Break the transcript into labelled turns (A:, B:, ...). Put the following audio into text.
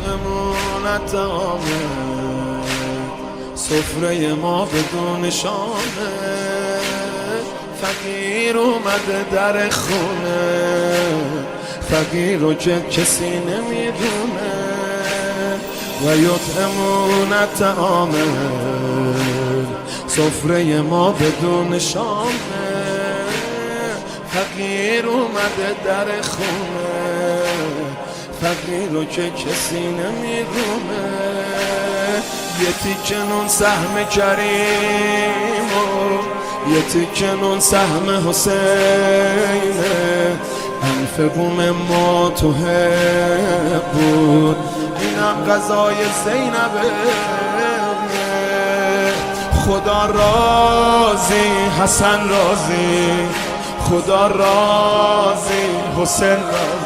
A: امون طعامه، سفره ما بدون شامه. فقیر اومده در خونه، فقیر رو که کسی نمیدونه. و یطعمون طعامه، سفره ما بدون شامه. فقیر اومده در خونه، فقیر رو که کسی نمیدونه. یه تیکه نون سهم کریم و یه تیکه نون سهم حسینه. انفقوا مما تحبون، اینم غذای زینبه. خدا راضی، حسن راضی، خدا راضی، حسین راضی.